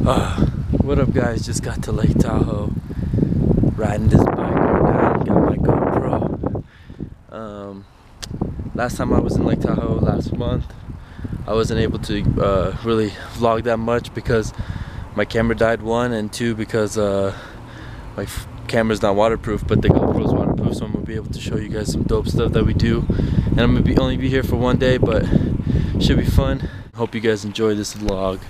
What up guys, just got to Lake Tahoe, riding this bike right now, got my GoPro. Last time I was in Lake Tahoe last month, I wasn't able to really vlog that much because my camera died, one, and two because my camera's not waterproof, but the GoPro's waterproof, so I'm gonna be able to show you guys some dope stuff that we do. And I'm gonna only be here for one day, but should be fun. Hope you guys enjoy this vlog.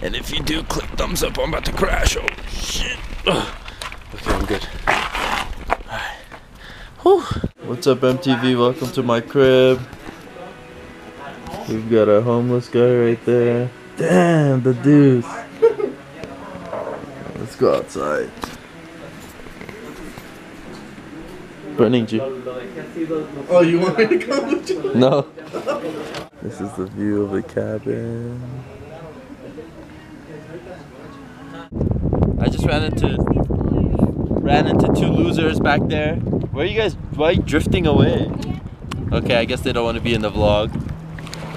And if you do, click thumbs up. I'm about to crash. Oh shit. Ugh. Okay, I'm good. Alright. Whew. What's up, MTV? Welcome to my crib. We've got a homeless guy right there. Damn, the deuce. Let's go outside. Burning G. Oh, you want me to come with you? No. This is the view of the cabin. I just ran into two losers back there. Where are you guys? Why are you drifting away? Okay, I guess they don't want to be in the vlog.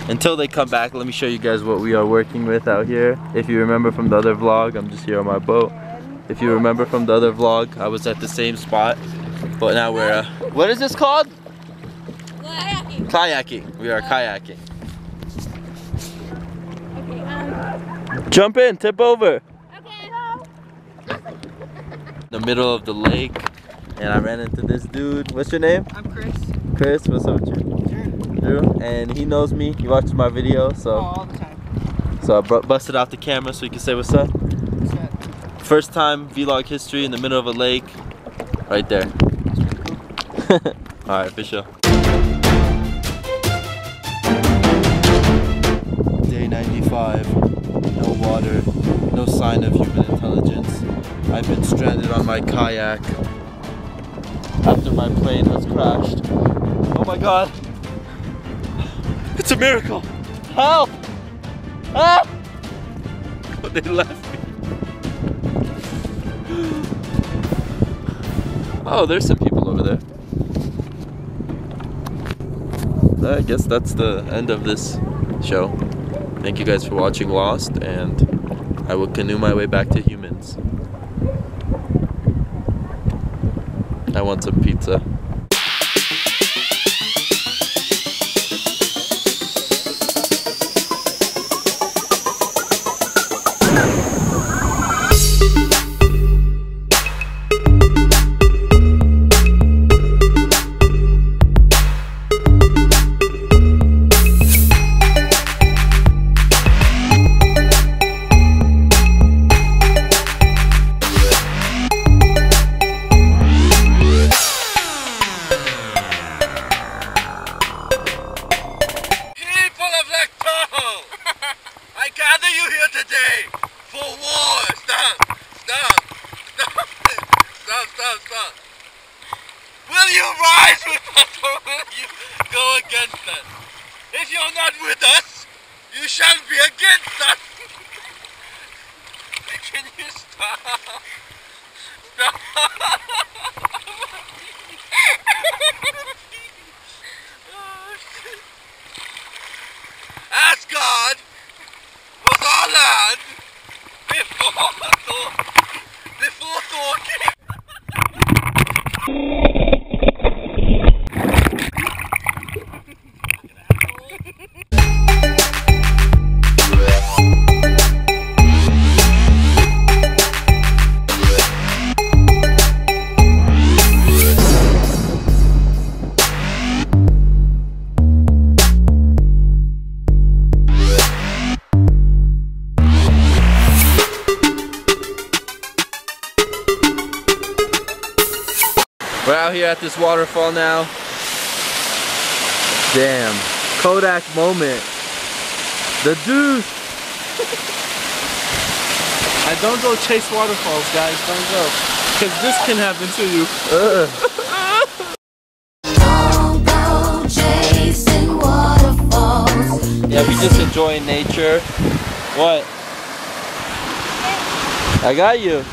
Until they come back, let me show you guys what we are working with out here. If you remember from the other vlog, I'm just here on my boat. If you remember from the other vlog, I was at the same spot. But now we're, what is this called? Kayaking. Kayaking. We are kayaking. Okay, Jump in, tip over. okay. In the middle of the lake, and I ran into this dude. What's your name? I'm Chris. Chris, what's up with you? Drew. And he knows me. He watches my video, so. Oh, all the time. So I busted out the camera so you can say what's up. What's that? First time vlog history in the middle of a lake, right there. All right, for sure. Day 95. No water. No sign of human intelligence. I've been stranded on my kayak after my plane has crashed. Oh my god! It's a miracle! Help! Help! They left me. Oh, there's some people over there. I guess that's the end of this show. Thank you guys for watching Lost, and I will canoe my way back to humans. I want some pizza. Will you rise with us or will you go against us? If you're not with us, you shall be against us. Can you stop? Stop. Asgard was our land before Thor came. We're out here at this waterfall now. Damn. Kodak moment. The deuce. And don't go chase waterfalls, guys. Don't go. Because this can happen to you. Don't go chasing waterfalls. Yeah, we just enjoying nature. What? I got you.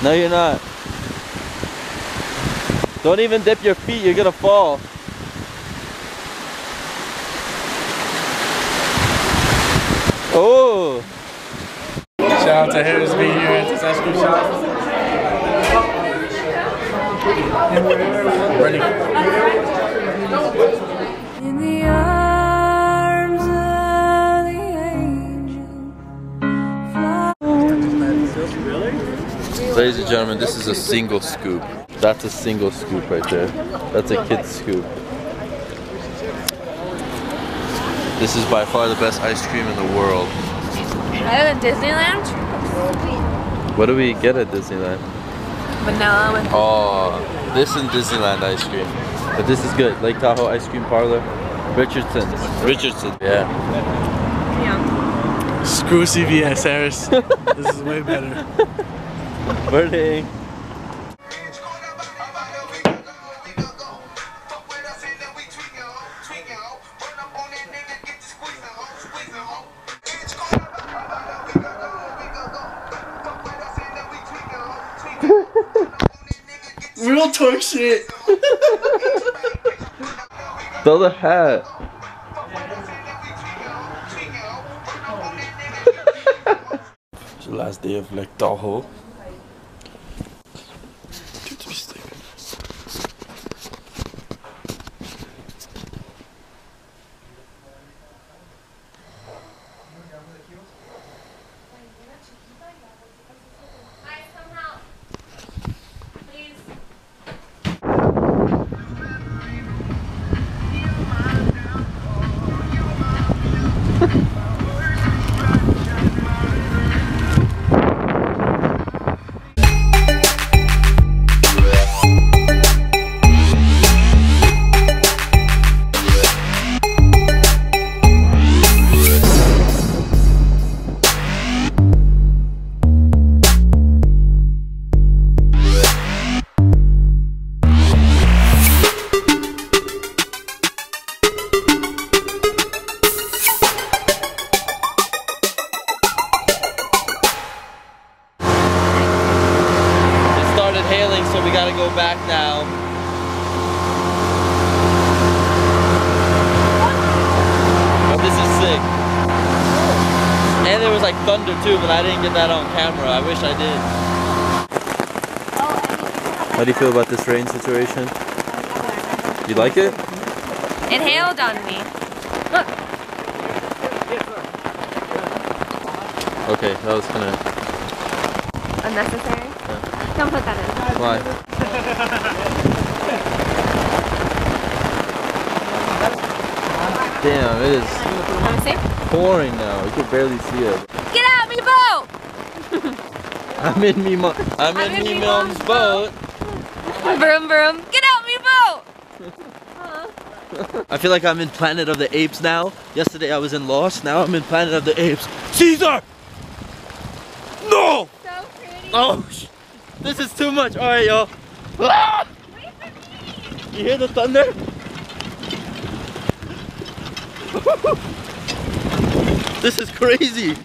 No, you're not. Don't even dip your feet, you're gonna fall. Oh! Shout out to Harris being here at this ice cream shop. Ready? In the arms of the angel. Ladies and gentlemen, this is a single scoop. That's a single scoop right there. That's a kid's scoop. This is by far the best ice cream in the world. Better than Disneyland? What do we get at Disneyland? Vanilla with. Oh, this is Disneyland ice cream. But this is good. Lake Tahoe Ice Cream Parlor. Richardson. Yeah. Yeah. Screw CVS, Harris. This is way better. Birding. Real talk shit. Throw the hat. It's the last day of Lake Tahoe. So we gotta go back now. But this is sick. And there was like thunder too, but I didn't get that on camera. I wish I did. How do you feel about this rain situation? You like it? It hailed on me. Look. Okay, that was kinda Unnecessary? yeah. Don't put that in. Why? Damn, it is Wanna see? pouring now. You can barely see it. Get out, me boat! I'm in me mom's boat. Broom broom. Get out, me boat! I feel like I'm in Planet of the Apes now. Yesterday I was in Lost. Now I'm in Planet of the Apes. Caesar! No! So pretty. Oh, this is too much. All right, y'all. Ah! Wait for me. You hear the thunder? This is crazy.